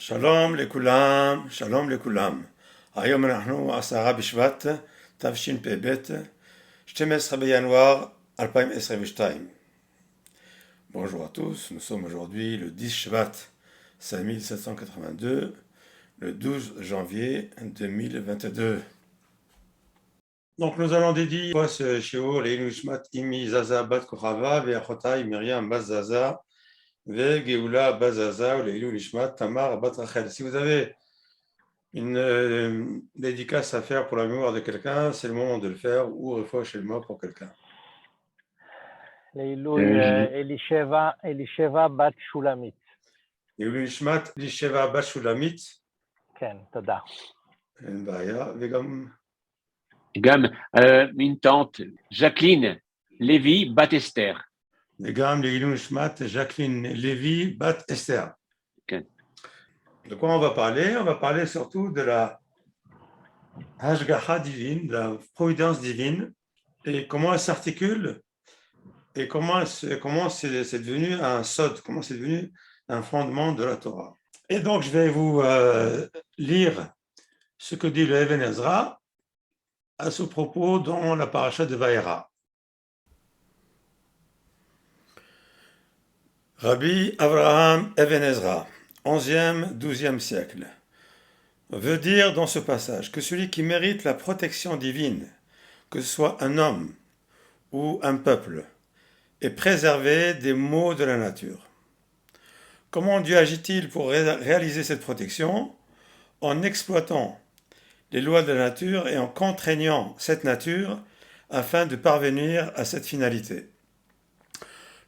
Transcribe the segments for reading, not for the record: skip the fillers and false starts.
שלום לכולם. היום אנחנו 10 בשבט תשפ"ב, 12 בינואר 2022. Bonjour à tous, nous sommes aujourd'hui le 10 Shvat 5782, le 12 janvier 2022. Donc nous allons dédier ce shiur Leilou Nishmat Imi Zaza Bat Kochava Ve'achotai Miriam Bat Zaza Ve'Geoula Bat Zaza ou Leilou Nishmat Tamar Bat Rachel. Si vous avez une dédicace à faire pour la mémoire de quelqu'un, c'est le moment de le faire, ou refoua chez le mot pour quelqu'un. לעילוי אלישבע בת שולמית. לעילוי נשמת אלישבע בת שולמית. כן, תודה. אין בעיה, וגם... גם une tante, Jacqueline Lévy bat Esther. וגם לעילוי נשמת ז'קלין לוי בת אסתר. כן. De quoi on va parler? On va parler surtout de la hashgacha divine, de la providence divine, et comment elle s'articule, et comment c'est devenu un sod, comment c'est devenu un fondement de la Torah. Et donc, je vais vous lire ce que dit le Even Ezra à ce propos dans la paracha de Vaera. Rabbi Avraham Even Ezra, 11e, 12e siècle, veut dire dans ce passage que celui qui mérite la protection divine, que ce soit un homme ou un peuple, est préservé des maux de la nature. Comment Dieu agit-il pour réaliser cette protection? En exploitant les lois de la nature et en contraignant cette nature afin de parvenir à cette finalité.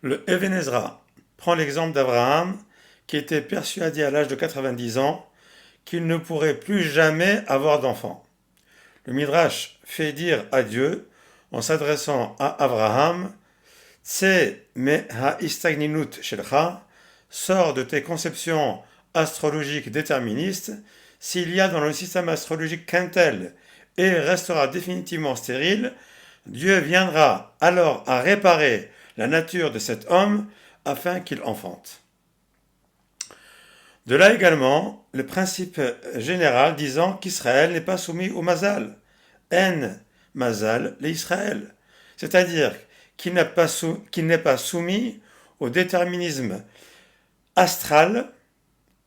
Le Even Ezra prend l'exemple d'Abraham qui était persuadé à l'âge de 90 ans qu'il ne pourrait plus jamais avoir d'enfant. Le Midrash fait dire à Dieu, en s'adressant à Abraham, « Tse me ha-istagninut shelcha » sort de tes conceptions astrologiques déterministes, s'il y a dans le système astrologique qu'un tel et restera définitivement stérile, Dieu viendra alors à réparer la nature de cet homme afin qu'il enfante. De là également, le principe général disant qu'Israël n'est pas soumis au mazal, en mazal l'Israël, c'est-à-dire qu'il n'est pas soumis au déterminisme astral,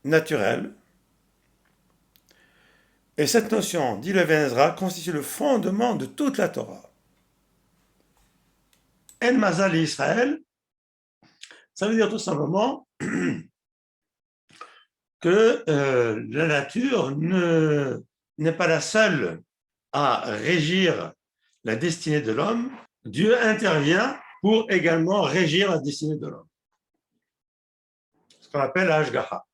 naturel. Et cette notion, dit le Even Ezra, constitue le fondement de toute la Torah. En mazal l'Israël, ça veut dire tout simplement que la nature n'est pas la seule à régir la destinée de l'homme. Dieu intervient pour également régir la destinée de l'homme. Ce qu'on appelle l'Hashgacha.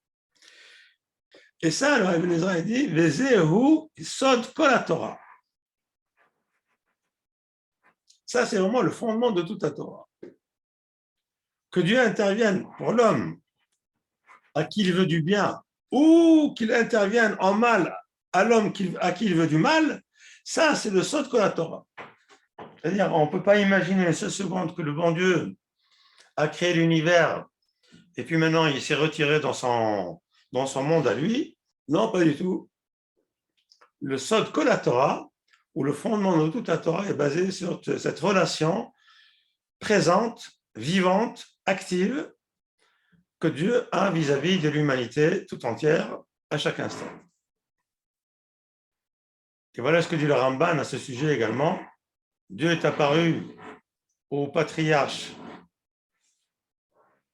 Et ça, le Even Ezra dit, Vezehu sod kol haTorah. Ça, c'est vraiment le fondement de toute la Torah. Que Dieu intervienne pour l'homme à qui il veut du bien, ou qu'il intervienne en mal à l'homme à qui il veut du mal, ça c'est le sod kol haTorah. C'est-à-dire, on ne peut pas imaginer une seule seconde que le bon Dieu a créé l'univers et puis maintenant il s'est retiré dans son monde à lui. Non, pas du tout. Le sod kol haTorah, ou le fondement de toute la Torah, est basé sur cette relation présente, vivante, active, que Dieu a vis-à-vis de l'humanité tout entière à chaque instant. Et voilà ce que dit le Ramban à ce sujet également. Dieu est apparu au patriarche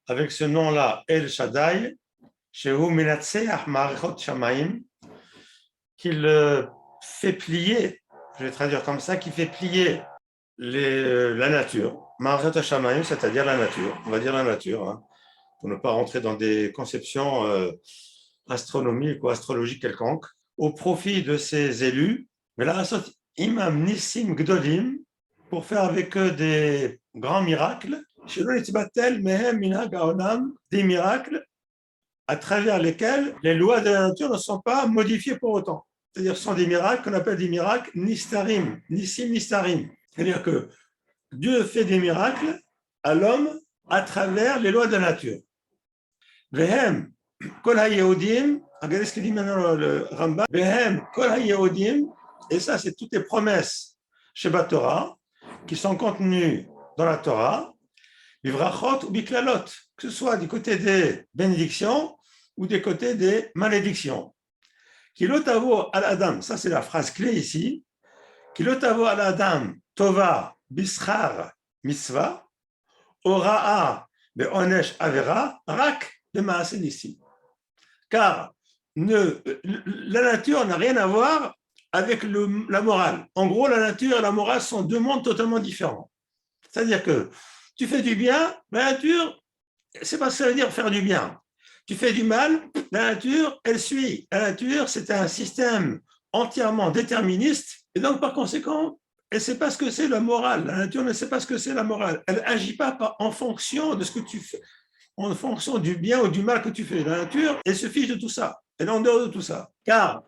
avec ce nom-là, El Shaddai, Shehu Menatseach Ma'arechot Shamayim, qu'il fait plier, je vais traduire comme ça, qui fait plier la nature. Ma'arechot Shamayim, c'est-à-dire la nature, on va dire la nature, hein, pour ne pas rentrer dans des conceptions astronomiques ou astrologiques quelconques, au profit de ses élus, mais là, imam nissim gdolim, pour faire avec eux des grands miracles, des miracles à travers lesquels les lois de la nature ne sont pas modifiées pour autant. C'est-à-dire ce sont des miracles qu'on appelle des miracles nistarim, nissim nistarim. C'est-à-dire que Dieu fait des miracles à l'homme à travers les lois de la nature. Vehem, kol hayehudim regardez ce que dit maintenant le Rambam. Behem kol hayehudim, et ça, c'est toutes les promesses chez Torah qui sont contenues dans la Torah, bivrachot ou biklalot, que ce soit du côté des bénédictions ou du côté des malédictions. Kilotavo al Adam, ça c'est la phrase clé ici. Kilotavo al Adam tova bischar mitzvah, ora'a be'onesh avera, rak b'maaseh nissim. Car la nature n'a rien à voir avec la morale. En gros, la nature et la morale sont deux mondes totalement différents. C'est-à-dire que tu fais du bien, la nature, c'est pas ce que ça veut dire faire du bien. Tu fais du mal, la nature, elle suit. La nature, c'est un système entièrement déterministe, et donc par conséquent, elle ne sait pas ce que c'est la morale. La nature ne sait pas ce que c'est la morale. Elle n'agit pas en fonction de ce que tu fais, en fonction du bien ou du mal que tu fais. La nature, elle se fiche de tout ça. Elle est en dehors de tout ça. Car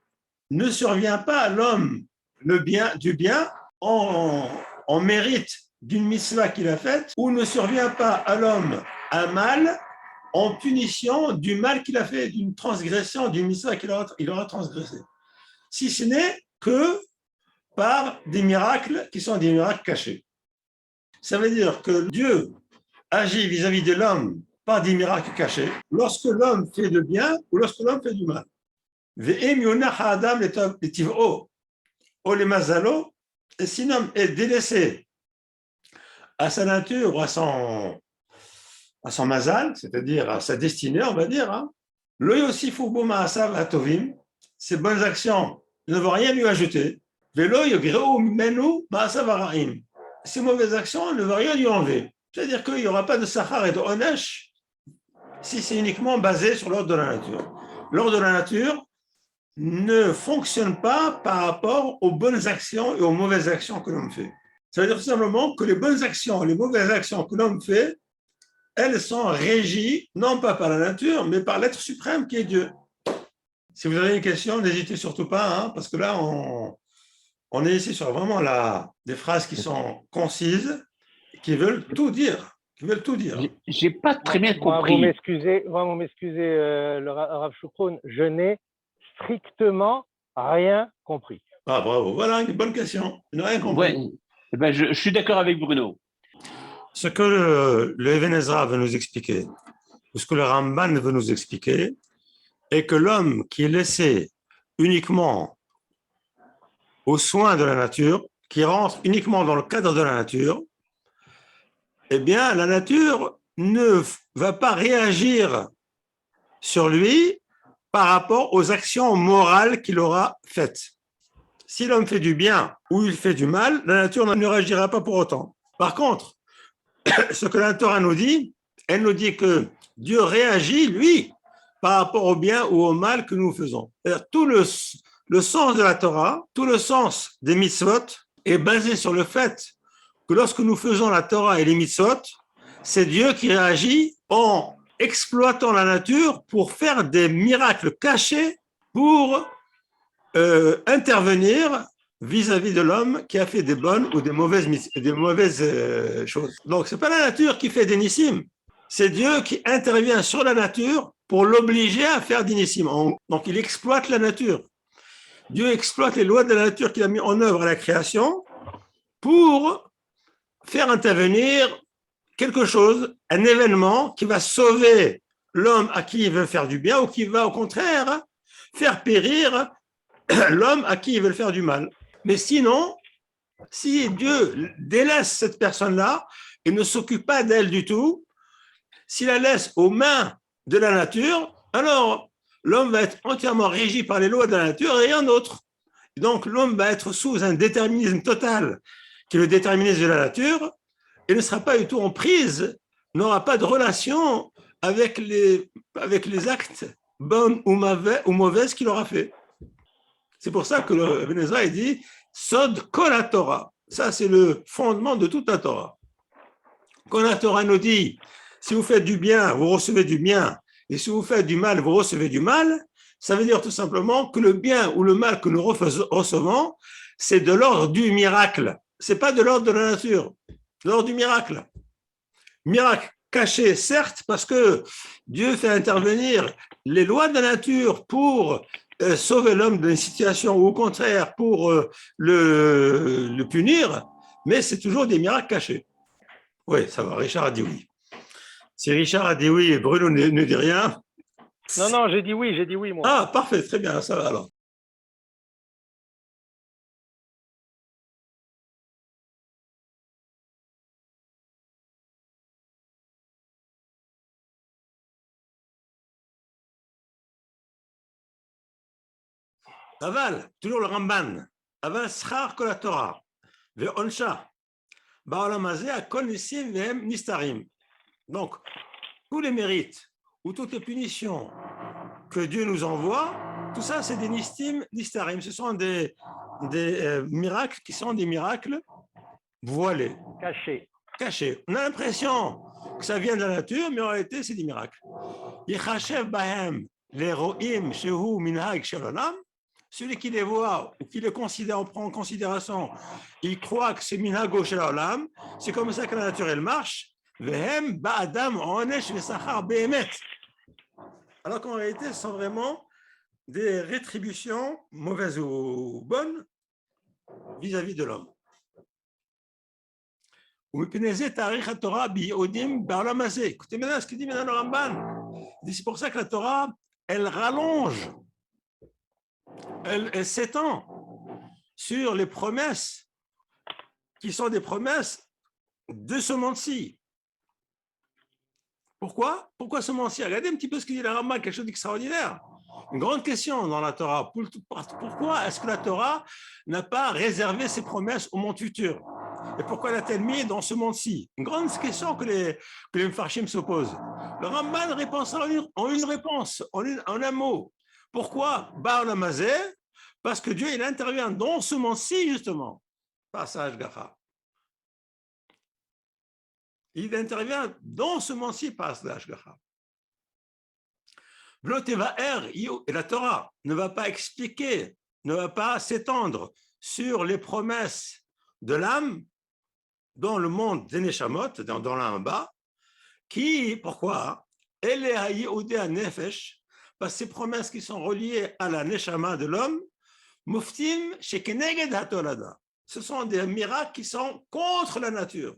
ne survient pas à l'homme du bien en mérite d'une mitzvah qu'il a faite, ou ne survient pas à l'homme un mal en punition du mal qu'il a fait, d'une transgression, d'une mitzvah qu'il aura transgressé. Si ce n'est que par des miracles qui sont des miracles cachés. Ça veut dire que Dieu agit vis-à-vis de l'homme par des miracles cachés lorsque l'homme fait de bien ou lorsque l'homme fait du mal. Et si l'homme est délaissé à sa nature ou à son mazal, c'est-à-dire à sa destinée, on va dire, ses bonnes actions ne vont rien lui ajouter. Ces mauvaises actions ne vont rien lui enlever. C'est-à-dire qu'il n'y aura pas de sachar et de onesh si c'est uniquement basé sur l'ordre de la nature. L'ordre de la nature ne fonctionne pas par rapport aux bonnes actions et aux mauvaises actions que l'homme fait. Ça veut dire tout simplement que les bonnes actions, les mauvaises actions que l'homme fait, elles sont régies non pas par la nature, mais par l'être suprême qui est Dieu. Si vous avez une question, n'hésitez surtout pas, parce que là, on est ici sur vraiment des phrases qui sont concises, qui veulent tout dire. J'ai pas très bien compris. Vous m'excusez, le Rav Shukron, je n'ai strictement rien compris. Ah, bravo, voilà une bonne question. Je n'ai rien compris. Ouais. Eh ben, je suis d'accord avec Bruno. Ce que le Even Ezra veut nous expliquer, ou ce que le Ramban veut nous expliquer, est que l'homme qui est laissé uniquement aux soins de la nature, qui rentre uniquement dans le cadre de la nature, eh bien, la nature ne va pas réagir sur lui par rapport aux actions morales qu'il aura faites. Si l'homme fait du bien ou il fait du mal, la nature ne réagira pas pour autant. Par contre, ce que la Torah nous dit, elle nous dit que Dieu réagit, lui, par rapport au bien ou au mal que nous faisons. C'est-à-dire, tout le sens de la Torah, tout le sens des mitzvot est basé sur le fait que lorsque nous faisons la Torah et les mitzvot, c'est Dieu qui réagit en exploitant la nature pour faire des miracles cachés pour intervenir vis-à-vis de l'homme qui a fait des bonnes ou des mauvaises choses. Donc, ce n'est pas la nature qui fait des nissim, c'est Dieu qui intervient sur la nature pour l'obliger à faire des nissim. Donc, il exploite la nature. Dieu exploite les lois de la nature qu'il a mis en œuvre à la création pour faire intervenir quelque chose, un événement qui va sauver l'homme à qui il veut faire du bien ou qui va au contraire faire périr l'homme à qui il veut faire du mal. Mais sinon, si Dieu délaisse cette personne-là et ne s'occupe pas d'elle du tout, s'il la laisse aux mains de la nature, alors l'homme va être entièrement régi par les lois de la nature et rien d'autre. Donc l'homme va être sous un déterminisme total, qui est le déterminisme de la nature, et ne sera pas du tout en prise, n'aura pas de relation avec les actes bons ou mauvais qu'il aura fait. C'est pour ça que le Even Ezra dit Sod kol haTorah. Ça, c'est le fondement de toute la Torah. Quand la Torah nous dit si vous faites du bien, vous recevez du bien, et si vous faites du mal, vous recevez du mal, ça veut dire tout simplement que le bien ou le mal que nous recevons, c'est de l'ordre du miracle. Ce n'est pas de l'ordre de la nature, de l'ordre du miracle. Miracle caché, certes, parce que Dieu fait intervenir les lois de la nature pour sauver l'homme d'une situation ou au contraire pour le punir, mais c'est toujours des miracles cachés. Oui, ça va, Richard a dit oui. Si Richard a dit oui et Bruno ne dit rien. Non, j'ai dit oui, moi. Ah, parfait, très bien, ça va alors. Aval, toujours le Ramban. Aval schar kol Torah. Ve'onsha. Ba'olam hazeh hakol nisim ve'hem nistarim. Donc, tous les mérites ou toutes les punitions que Dieu nous envoie, tout ça, c'est des nistim, nistarim. Ce sont des miracles qui sont des miracles voilés. Cachés. On a l'impression que ça vient de la nature, mais en réalité, c'est des miracles. Yechashev bahem leroim shehu minhag shel olam. Celui qui les voit ou qui les considère, on prend en considération, il croit que c'est minhago shel olam, c'est comme ça que la nature, elle marche. Vehem ba'adam onesh vesachar behemet. Alors qu'en réalité, ce sont vraiment des rétributions, mauvaises ou bonnes, vis-à-vis de l'homme. Écoutez maintenant ce que dit maintenant le Ramban. C'est pour ça que la Torah, elle rallonge, elle s'étend sur les promesses qui sont des promesses de ce monde-ci. Pourquoi ce monde-ci? Regardez un petit peu ce que dit le Ramban, quelque chose d'extraordinaire. Une grande question dans la Torah. Pourquoi est-ce que la Torah n'a pas réservé ses promesses au monde futur? Et pourquoi l'a-t-elle mis dans ce monde-ci? Une grande question que les Mefarshim se posent. Le Ramban répond ça en une réponse, en un mot. Pourquoi Ba'olam hazeh? Parce que Dieu, il intervient dans ce monde-ci, justement. Passage Gacha. Il intervient dans ce monde-ci, passage Gacha. Et la Torah ne va pas expliquer, ne va pas s'étendre sur les promesses de l'âme dans le monde des Neshamot, dans l'âme bas, pourquoi? Parce que ces promesses qui sont reliées à la Neshama de l'homme, Muftim shekeneged hatolada. Ce sont des miracles qui sont contre la nature.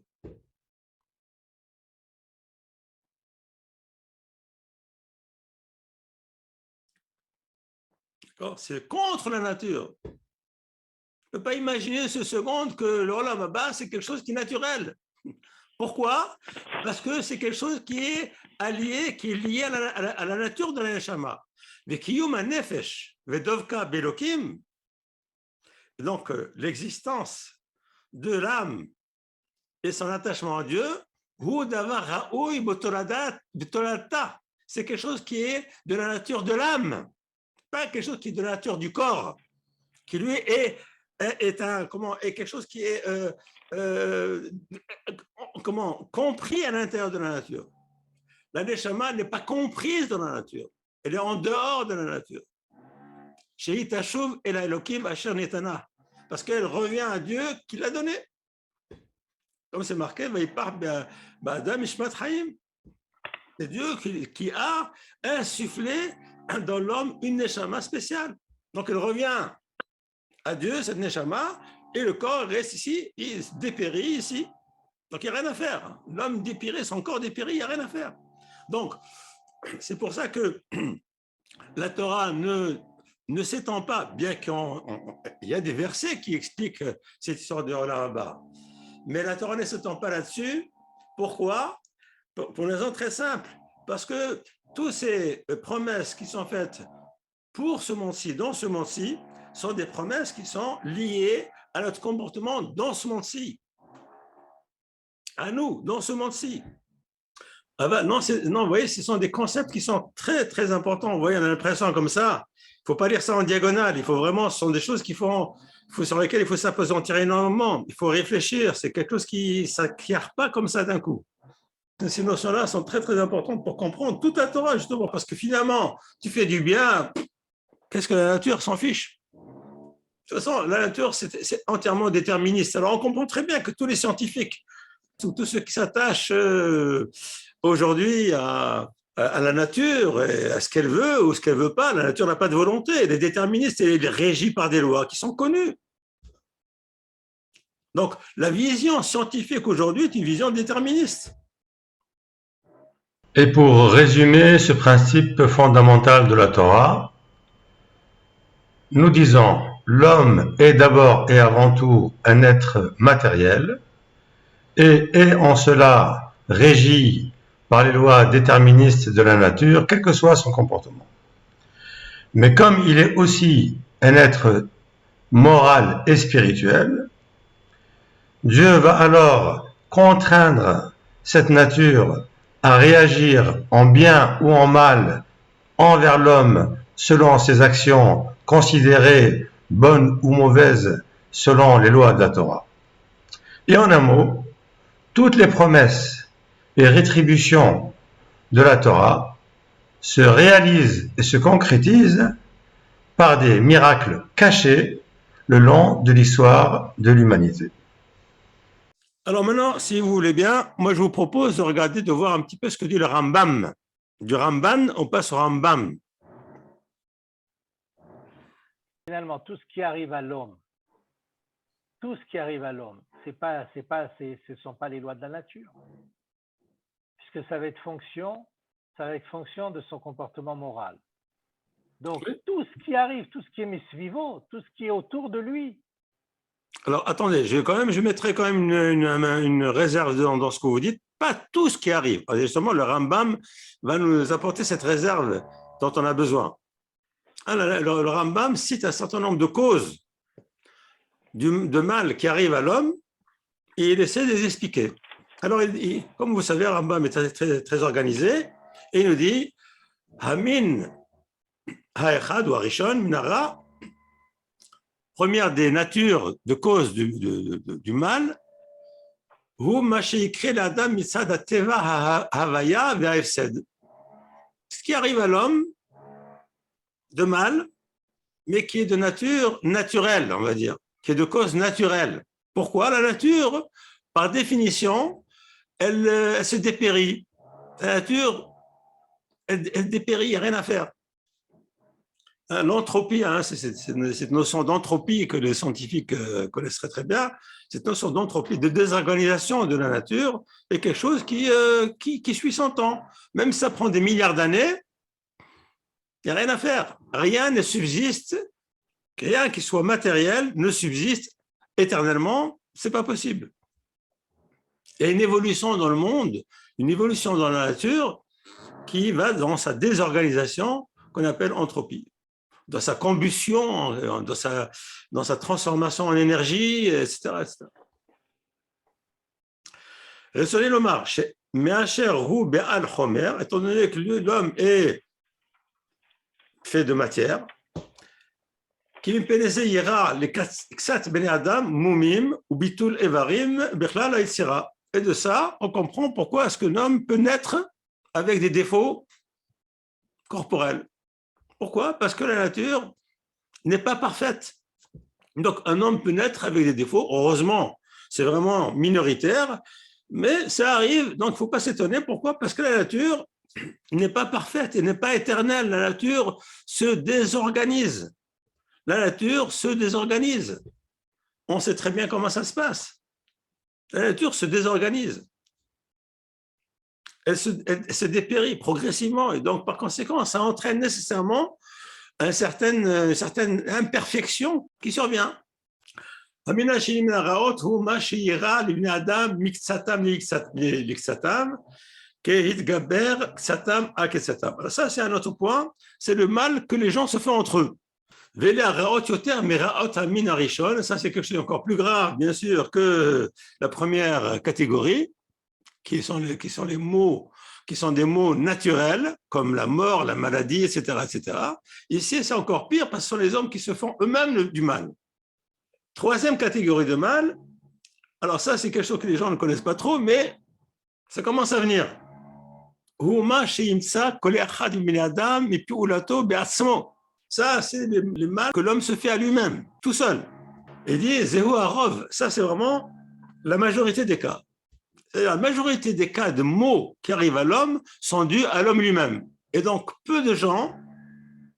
C'est contre la nature. On ne peut pas imaginer ce seconde que le Olam Haba, c'est quelque chose qui est naturel. Pourquoi? Parce que c'est quelque chose qui est lié à la nature de la Neshama. Vekiyum hanefesh vedovka belokim. Donc, l'existence de l'âme et son attachement à Dieu, hu davar raoui b'tolata. C'est quelque chose qui est de la nature de l'âme. Pas quelque chose qui est de la nature du corps, qui lui est quelque chose qui est compris à l'intérieur de la nature. La Neshama n'est pas comprise dans la nature, elle est en dehors de la nature. Shei tashuv el Elokim asher netana, parce qu'elle revient à Dieu qui l'a donné. Comme c'est marqué, ba'adam ishmat hayim. C'est Dieu qui a insufflé dans l'homme une neshama spéciale. Donc elle revient à Dieu, cette neshama, et le corps reste ici, il dépérit ici. Donc il n'y a rien à faire. L'homme dépérit, son corps dépérit, il n'y a rien à faire. Donc c'est pour ça que la Torah ne s'étend pas, bien qu'il y a des versets qui expliquent cette histoire de Olam Haba. Mais la Torah ne s'étend pas là-dessus. Pourquoi? Pour une raison très simple. Parce que toutes ces promesses qui sont faites pour ce monde-ci, dans ce monde-ci, sont des promesses qui sont liées à notre comportement dans ce monde-ci. À nous, dans ce monde-ci. Ah ben, non, vous voyez, ce sont des concepts qui sont très, très importants. Vous voyez, on a l'impression comme ça. Il ne faut pas lire ça en diagonale. Il faut vraiment, ce sont des choses sur lesquelles il faut s'apesantir énormément. Il faut réfléchir. C'est quelque chose qui ne s'acquiert pas comme ça d'un coup. Ces notions-là sont très, très importantes pour comprendre toute la Torah, justement, parce que finalement, tu fais du bien, qu'est-ce que la nature s'en fiche? De toute façon, la nature, c'est entièrement déterministe. Alors, on comprend très bien que tous les scientifiques, tous ceux qui s'attachent aujourd'hui à la nature, et à ce qu'elle veut ou ce qu'elle ne veut pas. La nature n'a pas de volonté, elle est déterministe, elle est régie par des lois qui sont connues. Donc, la vision scientifique aujourd'hui est une vision déterministe. Et pour résumer ce principe fondamental de la Torah, nous disons l'homme est d'abord et avant tout un être matériel et est en cela régi par les lois déterministes de la nature, quel que soit son comportement. Mais comme il est aussi un être moral et spirituel, Dieu va alors contraindre cette nature à réagir en bien ou en mal envers l'homme selon ses actions considérées bonnes ou mauvaises selon les lois de la Torah. Et en un mot, toutes les promesses et rétributions de la Torah se réalisent et se concrétisent par des miracles cachés le long de l'histoire de l'humanité. Alors maintenant, si vous voulez bien, moi je vous propose de regarder, de voir un petit peu ce que dit le Rambam. Du Ramban, on passe au Rambam. Finalement, tout ce qui arrive à l'homme, ce sont pas les lois de la nature, puisque ça va être fonction de son comportement moral. Donc, tout ce qui arrive, tout ce qui est misvivo, tout ce qui est autour de lui. Alors, attendez, je mettrai quand même une réserve dans ce que vous dites. Pas tout ce qui arrive. Justement, le Rambam va nous apporter cette réserve dont on a besoin. Le Rambam cite un certain nombre de causes de mal qui arrivent à l'homme et il essaie de les expliquer. Alors, comme vous savez, le Rambam est très, très organisé et il nous dit Hamin Haechad ou Harishon Minara, première des natures de cause du mal, ce qui arrive à l'homme de mal, mais qui est de nature naturelle, on va dire, qui est de cause naturelle. Pourquoi? La nature, par définition, elle se dépérit. La nature, elle dépérit, il n'y a rien à faire. L'entropie, c'est cette notion d'entropie que les scientifiques connaissent très très bien, cette notion d'entropie, de désorganisation de la nature, est quelque chose qui suit son temps. Même si ça prend des milliards d'années, il n'y a rien à faire. Rien ne subsiste, rien qui soit matériel ne subsiste éternellement, ce n'est pas possible. Il y a une évolution dans le monde, une évolution dans la nature qui va dans sa désorganisation qu'on appelle entropie, dans sa combustion, dans sa transformation en énergie, etc. etc. Ressonnez le marche, étant donné que l'homme est fait de matière, qui me pénèse ira les ksat bene adam mumim ou bitul evarim bechlal haïtsira. Et de ça, on comprend pourquoi est-ce que l'homme peut naître avec des défauts corporels. Pourquoi? Parce que la nature n'est pas parfaite. Donc, un homme peut naître avec des défauts. Heureusement, c'est vraiment minoritaire, mais ça arrive. Donc, il ne faut pas s'étonner. Pourquoi? Parce que la nature n'est pas parfaite et n'est pas éternelle. La nature se désorganise. La nature se désorganise. On sait très bien comment ça se passe. La nature se désorganise. Elle se dépérit progressivement et donc, par conséquent, ça entraîne nécessairement une certaine imperfection qui survient. Ça, c'est un autre point, c'est le mal que les gens se font entre eux. Ça, c'est quelque chose d'encore plus grave, bien sûr, que la première catégorie, qui sont les maux, qui sont des maux naturels, comme la mort, la maladie, etc., etc. Ici, c'est encore pire parce que ce sont les hommes qui se font eux-mêmes du mal. Troisième catégorie de mal, alors ça, c'est quelque chose que les gens ne connaissent pas trop, mais ça commence à venir. Ça, c'est le mal que l'homme se fait à lui-même, tout seul. Et dit, Zehu Arov, ça, c'est vraiment la majorité des cas. la majorité des cas de maux qui arrivent à l'homme sont dus à l'homme lui-même. Et donc, peu de gens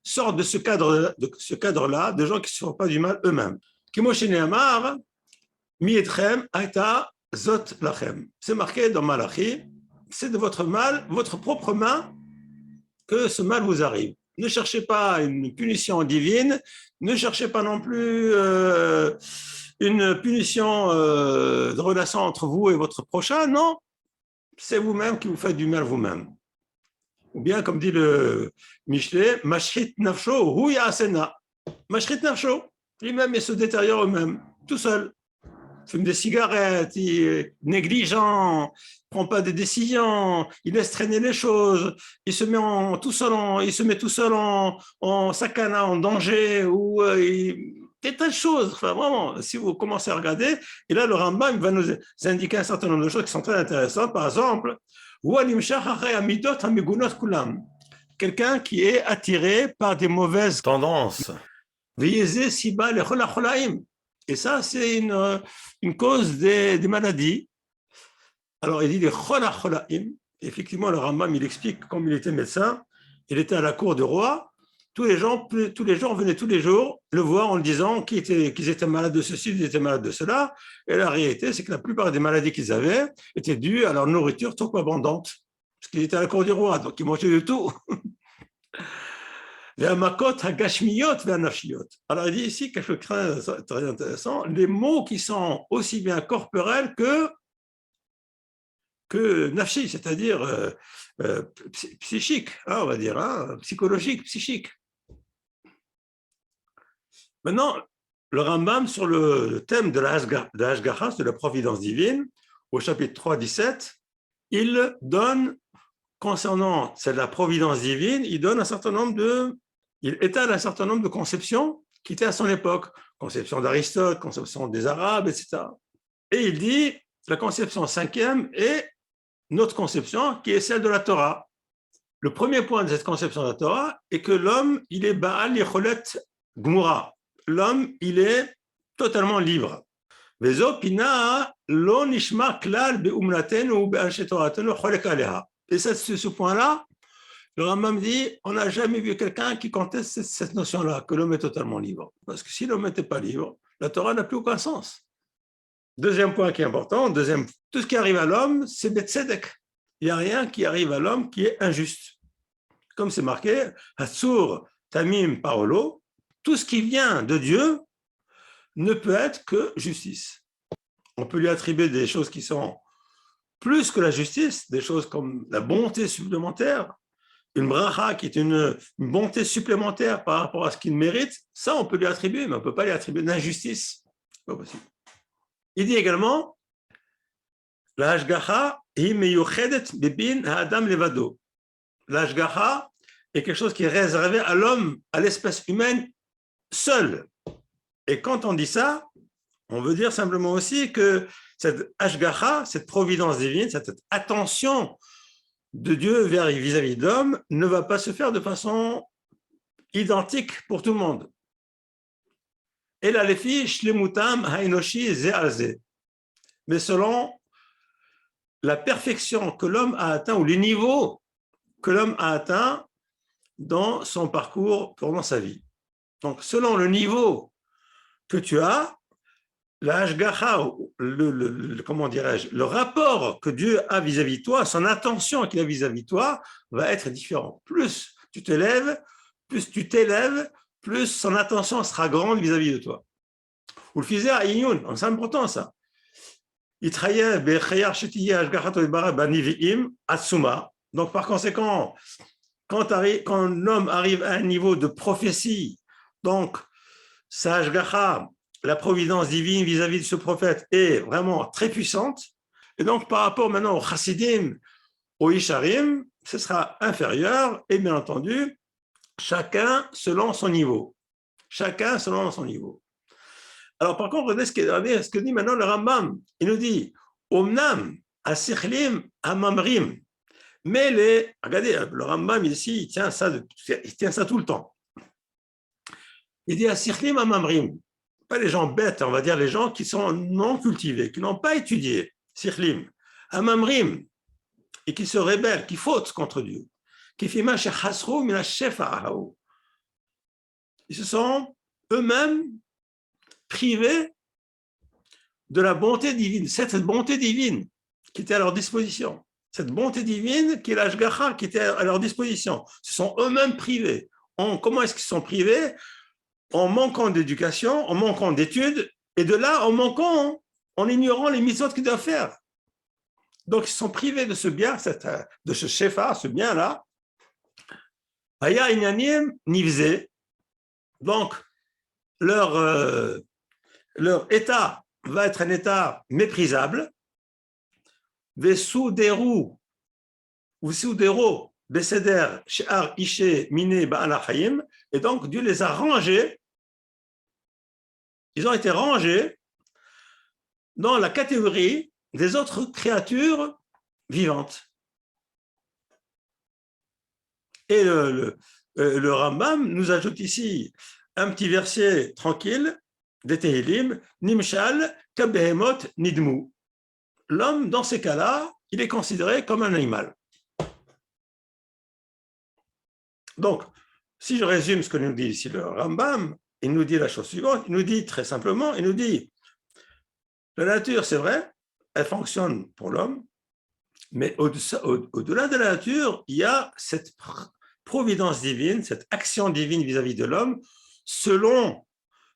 sortent de ce cadre-là, de gens qui ne se font pas du mal eux-mêmes. C'est marqué dans Malachi, c'est de votre mal, votre propre main, que ce mal vous arrive. Ne cherchez pas une punition divine, ne cherchez pas non plus une punition de relation entre vous et votre prochain, non, c'est vous-même qui vous faites du mal vous-même. Ou bien, comme dit le Michelet, Mashrit Nafsho, Hu Ya'asena. Mashrit Nafsho, lui-même, il se détériore eux-mêmes, tout seul. Il fume des cigarettes, il est négligent, il ne prend pas de décisions, il laisse traîner les choses, il se met tout seul en sakana, en danger, ou des tas de choses. Enfin, vraiment, si vous commencez à regarder, et là, le Rambam va nous indiquer un certain nombre de choses qui sont très intéressantes. Par exemple, quelqu'un qui est attiré par des mauvaises tendances. Et ça, c'est une cause des maladies. Alors, il dit les cholacholaim. Effectivement, le Rambam, il explique, comme il était médecin, il était à la cour du roi. Tous les gens venaient tous les jours le voir en disant qu'ils étaient malades de ceci, qu'ils étaient malades de cela. Et la réalité, c'est que la plupart des maladies qu'ils avaient étaient dues à leur nourriture trop abondante. Parce qu'ils étaient à la cour du roi, donc ils mangeaient de tout. Alors il dit ici quelque chose de très intéressant, les mots qui sont aussi bien corporels que nafshi, c'est-à-dire psychique, hein, on va dire, hein, psychologique, psychique. Maintenant, le Rambam sur le thème de la Hashgacha, de la providence divine, au chapitre 3, 17, il donne, concernant la providence divine, il étale un certain nombre de conceptions qui étaient à son époque, conception d'Aristote, conception des Arabes, etc. Et il dit, la conception cinquième est notre conception qui est celle de la Torah. Le premier point de cette conception de la Torah est que l'homme, il est Baal Yecholet Gmura. L'homme, il est totalement libre. Et ce point-là, le Rambam dit, on n'a jamais vu quelqu'un qui conteste cette notion-là, que l'homme est totalement libre. Parce que si l'homme n'était pas libre, la Torah n'a plus aucun sens. Deuxième point qui est important, tout ce qui arrive à l'homme, c'est Betzedek. Il n'y a rien qui arrive à l'homme qui est injuste. Comme c'est marqué, Hatsur Tamim Paolo, tout ce qui vient de Dieu ne peut être que justice. On peut lui attribuer des choses qui sont plus que la justice, des choses comme la bonté supplémentaire, une bracha qui est une bonté supplémentaire par rapport à ce qu'il mérite, ça on peut lui attribuer, mais on ne peut pas lui attribuer d'injustice. C'est pas possible. Il dit également, la hashgacha hi meyuchedet bibin ha'adam levado. La hashgacha est quelque chose qui est réservé à l'homme, à l'espèce humaine seule. Et quand on dit ça, on veut dire simplement aussi que cette hashgacha, cette providence divine, cette attention de Dieu vis-à-vis de l'homme ne va pas se faire de façon identique pour tout le monde. Et la lefi shlemutam hainoshi ze al ze. Mais selon la perfection que l'homme a atteint ou les niveaux que l'homme a atteint dans son parcours pendant sa vie. Donc, selon le niveau que tu as, la hashgacha, comment dirais-je, le rapport que Dieu a vis-à-vis de toi, son attention qu'il a vis-à-vis de toi va être différent. Plus tu t'élèves, plus son attention sera grande vis-à-vis de toi. Ou le faisait à Iyun, c'est important ça. Donc par conséquent, quand l'homme arrive à un niveau de prophétie, donc sa hashgacha, la providence divine vis-à-vis de ce prophète est vraiment très puissante. Et donc, par rapport maintenant au chassidim, au isharim, ce sera inférieur et bien entendu, chacun selon son niveau. Chacun selon son niveau. Alors, par contre, regardez ce que dit maintenant le Rambam. Il nous dit, Omnam, asichlim, amamrim. Mais regardez, le Rambam ici, il tient ça tout le temps. Il dit, asichlim, amamrim. Pas les gens bêtes, on va dire les gens qui sont non cultivés, qui n'ont pas étudié, sikhlim. un mamrim, et qui se rebelle, qui faute contre Dieu. Qui fait ma shechasrou mina shefa'ahu. Ils se sont eux-mêmes privés de la bonté divine, cette bonté divine qui était à leur disposition. Cette bonté divine qui est l'ashgacha qui était à leur disposition. Ils se sont eux-mêmes privés. Comment est-ce qu'ils sont privés? En manquant d'éducation, en manquant d'études, et de là, en ignorant les mitzvot qu'ils doivent faire. Donc, ils sont privés de ce bien, de ce shefa, ce bien-là. Aya inyanim nivze. Donc, leur état va être un état méprisable. Vesu deru, ou sudero, beseder, she'ar, ishe, mine, ba'alachayim. Et donc, Dieu les a rangés. Ils ont été rangés dans la catégorie des autres créatures vivantes. Et le Rambam nous ajoute ici un petit verset tranquille des Tehillim, Nimshal kabehemot nidmu. L'homme, dans ces cas-là, il est considéré comme un animal. Donc, si je résume ce que nous dit ici le Rambam, il nous dit la chose suivante, il nous dit très simplement, il nous dit, la nature, c'est vrai, elle fonctionne pour l'homme, mais au-delà de la nature, il y a cette providence divine, cette action divine vis-à-vis de l'homme, selon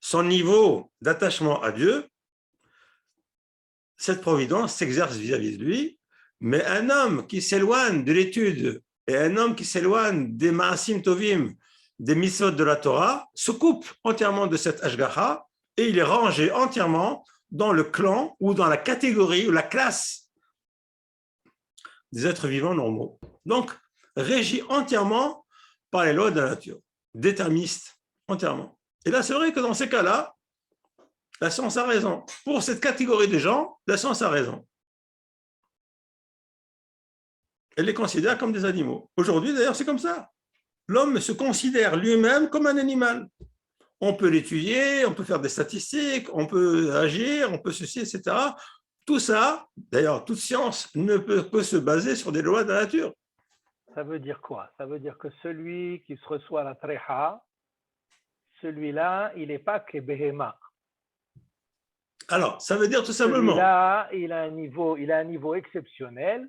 son niveau d'attachement à Dieu, cette providence s'exerce vis-à-vis de lui, mais un homme qui s'éloigne de l'étude et un homme qui s'éloigne des ma'asim tovim, des mitzvot de la Torah, se coupe entièrement de cette ashgacha et il est rangé entièrement dans le clan ou dans la catégorie ou la classe des êtres vivants normaux. Donc, régi entièrement par les lois de la nature, déterministes entièrement. Et là, c'est vrai que dans ces cas-là, la science a raison. Pour cette catégorie de gens, la science a raison. Elle les considère comme des animaux. Aujourd'hui, d'ailleurs, c'est comme ça. L'homme se considère lui-même comme un animal. On peut l'étudier, on peut faire des statistiques, on peut agir, on peut ceci, etc. Tout ça, d'ailleurs, toute science ne peut que se baser sur des lois de la nature. Ça veut dire quoi? Ça veut dire que celui qui se reçoit la tréha, celui-là, il n'est pas que Behema. Alors, ça veut dire tout simplement. Celui-là, il a un niveau exceptionnel,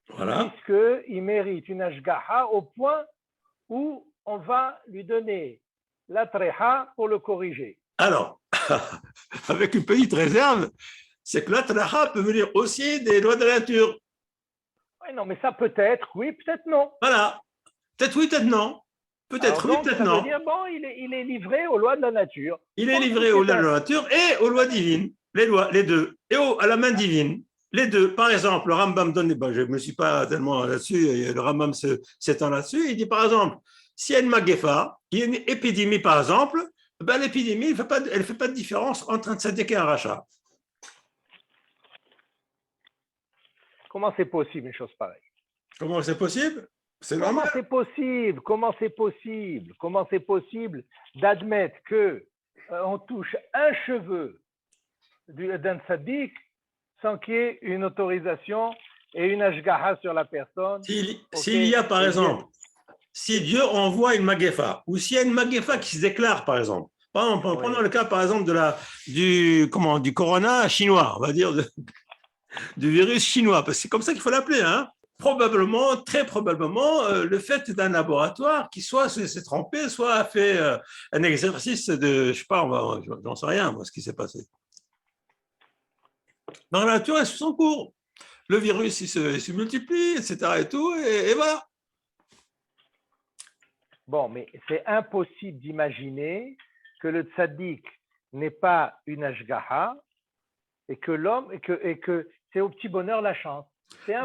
Voilà. puisqu'il mérite une ashgaha au point où on va lui donner la tréha pour le corriger. Alors, avec une petite réserve, c'est que la tréha peut venir aussi des lois de la nature. Oui, non, mais ça peut-être, oui, peut-être non. Voilà. Peut-être oui, peut-être non. Peut-être oui, peut-être non. Ça veut dire, bon, il est livré aux lois de la nature. Il est livré aux lois de la nature et aux lois divines. Les deux. Et à la main divine. Les deux. Par exemple, le Rambam donne, je ne me suis pas tellement là-dessus, le Rambam s'étend là-dessus, il dit par exemple, s'il y a une magefa, il y a une épidémie par exemple, ben, l'épidémie, elle ne fait pas de différence entre un tzaddik et un rachat. Comment c'est possible une chose pareille? Comment c'est possible? C'est normal. Comment c'est possible d'admettre que on touche un cheveu d'un tzaddik sans qu'il y ait une autorisation et une ashgaha sur la personne? S'il y a par exemple, si Dieu envoie une magefa, ou s'il y a une magefa qui se déclare par exemple, prenons le cas par exemple du corona chinois, on va dire, du virus chinois, parce que c'est comme ça qu'il faut l'appeler, hein. Probablement, très probablement, le fait d'un laboratoire qui soit s'est trompé, soit a fait un exercice de, je sais pas, j'en sais rien, moi, ce qui s'est passé. Dans la nature, elle suit son cours. Le virus, il se multiplie, etc. et tout, et voilà. Bon, mais c'est impossible d'imaginer que le tzaddik n'est pas une ashgaha et que l'homme, et que c'est au petit bonheur la chance.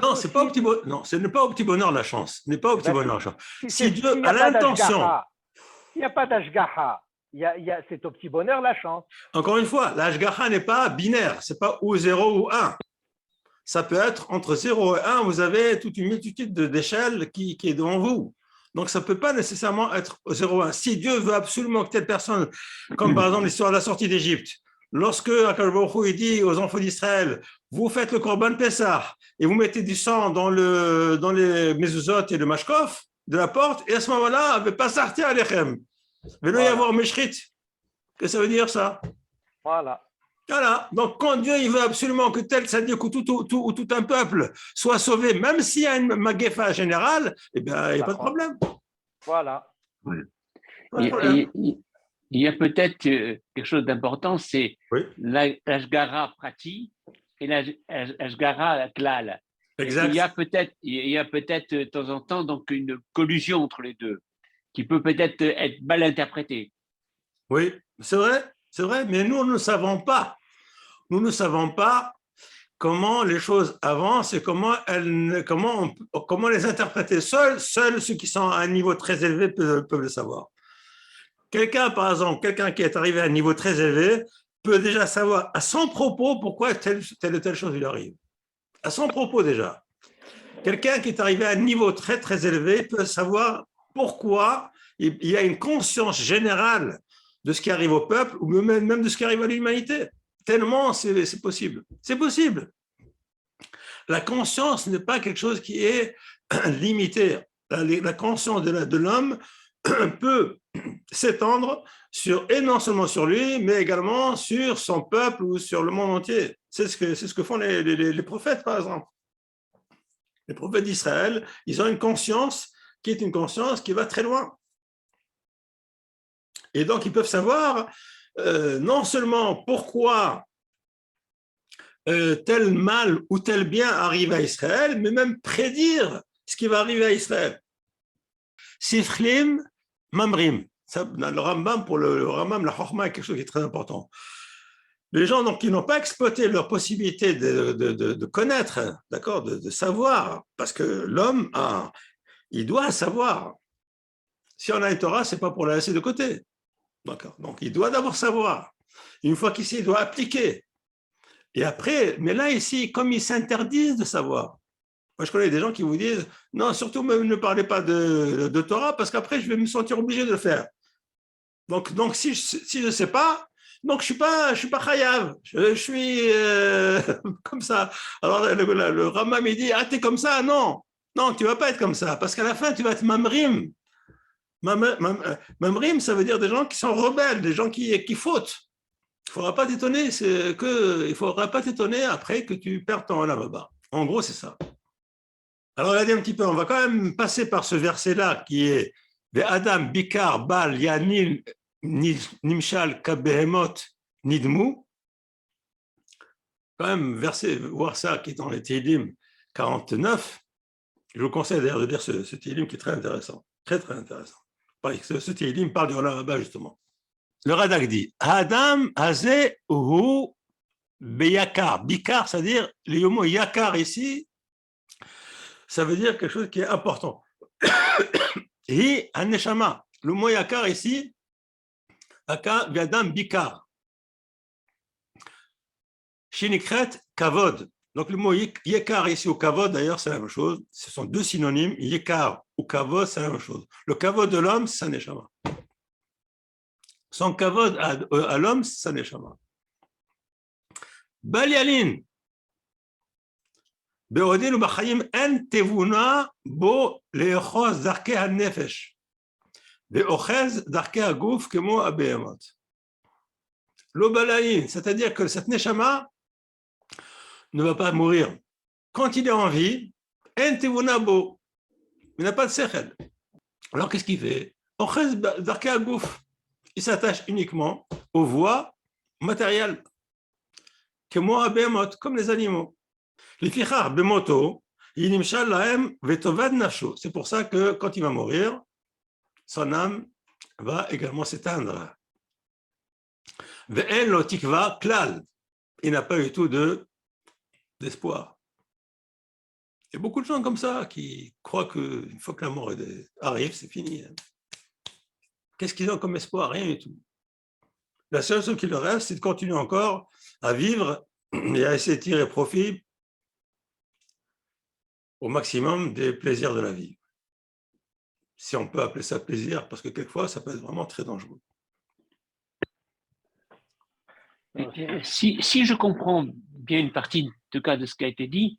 Non, c'est pas au petit bonheur. Non, ce n'est pas au petit bonheur la chance. Ce n'est pas au petit bonheur la chance. Si Dieu a l'intention. Il n'y a pas d'ashgaha. C'est au petit bonheur la chance. Encore une fois, l'ashgaha n'est pas binaire. C'est pas ou 0 ou 1. Ça peut être entre 0 et 1. Vous avez toute une multitude d'échelles qui est devant vous. Donc, ça ne peut pas nécessairement être 0 ou 1. Si Dieu veut absolument que telle personne, comme par exemple l'histoire de la sortie d'Égypte, lorsque Akash Baruch Hu dit aux enfants d'Israël, vous faites le Korban Pessah et vous mettez du sang dans les mezuzot et le mashkof de la porte, et à ce moment-là, pas sortir alechem. Il va y avoir meshrit. Qu'est-ce que ça veut dire, ça? Voilà. Voilà. Donc, quand Dieu il veut absolument que tel tzaddik ou tout un peuple soit sauvé, même s'il y a une maguefa générale, eh bien, il n'y a pas de problème. Voilà. Ouais. Pas de problème. Il y a peut-être quelque chose d'important, c'est Oui. l'ashgara prati et l'ashgara klal. Exact. Il y a peut-être de temps en temps donc une collusion entre les deux qui peut peut-être être mal interprétée. Oui, c'est vrai, mais nous ne savons pas. Nous ne savons pas comment les choses avancent et comment les interpréter. Seuls ceux qui sont à un niveau très élevé peuvent le savoir. Par exemple, quelqu'un qui est arrivé à un niveau très élevé peut déjà savoir à son propos pourquoi telle ou telle chose lui arrive. À son propos déjà. Quelqu'un qui est arrivé à un niveau très très élevé peut savoir pourquoi il y a une conscience générale de ce qui arrive au peuple ou même de ce qui arrive à l'humanité. Tellement c'est possible. C'est possible. La conscience n'est pas quelque chose qui est limité. La conscience de l'homme peut s'étendre et non seulement sur lui, mais également sur son peuple ou sur le monde entier. C'est ce que font les prophètes, par exemple. Les prophètes d'Israël, ils ont une conscience qui est une conscience qui va très loin. Et donc, ils peuvent savoir non seulement pourquoi tel mal ou tel bien arrive à Israël, mais même prédire ce qui va arriver à Israël. Siflim Mamrim. Ça, le Rambam, pour le Rambam, la Chokhma est quelque chose qui est très important. Les gens donc, qui n'ont pas exploité leur possibilité de connaître, d'accord, de savoir, parce que l'homme, il doit savoir. Si on a une Torah, ce n'est pas pour la laisser de côté. D'accord. Donc, il doit d'abord savoir. Une fois qu'ici, il doit appliquer. Et après, mais là, ici, comme ils s'interdisent de savoir. Moi, je connais des gens qui vous disent « Non, surtout, ne parlez pas de Torah, parce qu'après, je vais me sentir obligé de le faire. » Donc si je ne sais pas, donc je suis pas chayav, je suis comme ça. Alors, le Rambam, il dit « Ah, t'es comme ça ?» Non, tu ne vas pas être comme ça, parce qu'à la fin, tu vas être mamrim. Mamrim, ça veut dire des gens qui sont rebelles, des gens qui fautent. Il ne faudra pas t'étonner après que tu perds ton olam. En gros, c'est ça. Alors, regardez un petit peu, on va quand même passer par ce verset-là qui est Adam Bikar Bal Yanil Nimshal Kabehemot Nidmu. Quand même, voir ça qui est dans les Tehillim 49. Je vous conseille d'ailleurs de lire ce Tehillim qui est très intéressant. Très, très intéressant. Ce Tehillim parle du Olam Haba, justement. Le Radak dit Adam Haze Uhu Beyakar. Bikar, c'est-à-dire, le mot Yakar ici, ça veut dire quelque chose qui est important. Et un neshama. Le mot yakar ici, yakar viadam bikar. Shinikret kavod. Donc le mot yakar ici ou kavod, d'ailleurs, c'est la même chose. Ce sont deux synonymes. Yakar ou kavod, c'est la même chose. Le kavod de l'homme, c'est un neshama. Son kavod à l'homme, c'est un neshama. Balialin. בעודנו בחיים אין תבונה בו לאחוז דרכי הנפש ואוחז דרכי הגוף כמו הבהמות. לא בלעין, c'est-à-dire que cette neshama ne va pas mourir. Quand il est en vie, אין תבונה בו, il n'a pas de sechel. Alors qu'est-ce qu'il fait? אוחז דרכי הגוף, il s'attache uniquement aux voies matérielles, כמו הבהמות, comme les animaux. C'est pour ça que quand il va mourir, son âme va également s'éteindre. Il n'a pas eu tout d'espoir. Il y a beaucoup de gens comme ça qui croient qu'une fois que la mort arrive, c'est fini. Qu'est-ce qu'ils ont comme espoir? Rien du tout. La seule chose qui leur reste, c'est de continuer encore à vivre et à essayer de tirer profit au maximum des plaisirs de la vie. Si on peut appeler ça plaisir, parce que quelquefois, ça peut être vraiment très dangereux. Si je comprends bien une partie tout cas de ce qui a été dit.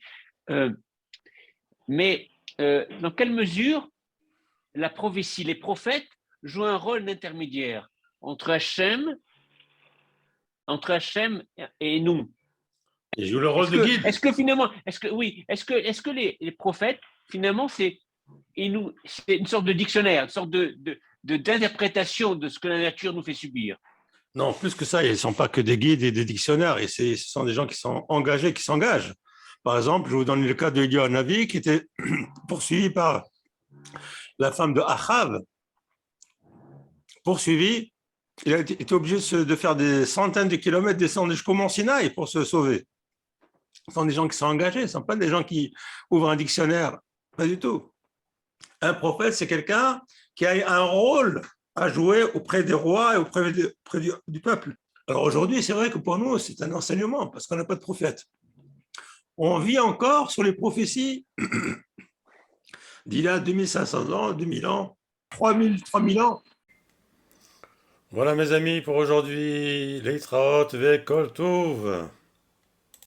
Mais dans quelle mesure la prophétie, les prophètes jouent un rôle d'intermédiaire entre Hachem et nous? Ils jouent le rôle de guide. Est-ce que finalement, est-ce que les prophètes, finalement, c'est une sorte de dictionnaire, une sorte d'interprétation de ce que la nature nous fait subir? Non, plus que ça, ils ne sont pas que des guides et des dictionnaires, et ce sont des gens qui sont engagés, qui s'engagent. Par exemple, je vous donne le cas de Eliyahu Hanavi, qui était poursuivi par la femme de Achav. Poursuivi, il a été obligé de faire des centaines de kilomètres, descendre jusqu'au Mont Sinaï pour se sauver. Ce sont des gens qui sont engagés, ce ne sont pas des gens qui ouvrent un dictionnaire, pas du tout. Un prophète, c'est quelqu'un qui a un rôle à jouer auprès des rois et auprès du peuple. Alors aujourd'hui, c'est vrai que pour nous, c'est un enseignement, parce qu'on n'a pas de prophète. On vit encore sur les prophéties d'il y a 2500 ans, 2000 ans, 3000 ans. Voilà mes amis pour aujourd'hui. Leitraot ve kol tov.